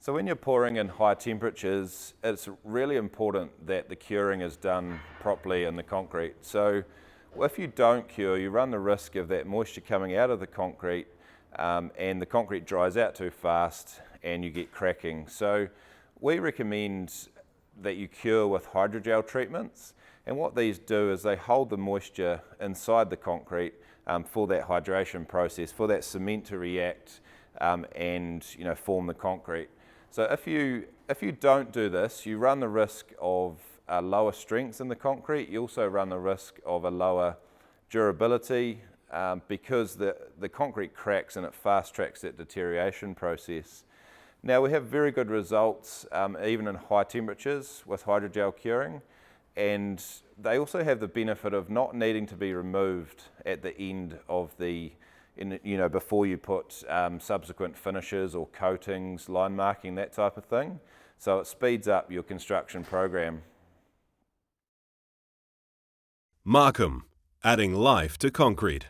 So when you're pouring in high temperatures, it's really important that the curing is done properly in the concrete. So if you don't cure, you run the risk of that moisture coming out of the concrete and the concrete dries out too fast and you get cracking. So we recommend that you cure with hydrogel treatments, and what these do is they hold the moisture inside the concrete for that hydration process, for that cement to react and form the concrete. So if you don't do this, you run the risk of lower strengths in the concrete. You also run the risk of a lower durability because the concrete cracks and it fast tracks that deterioration process. Now we have very good results even in high temperatures with hydrogel curing, and they also have the benefit of not needing to be removed at the end of before you put subsequent finishes or coatings, line marking, that type of thing. So it speeds up your construction program. Markham, adding life to concrete.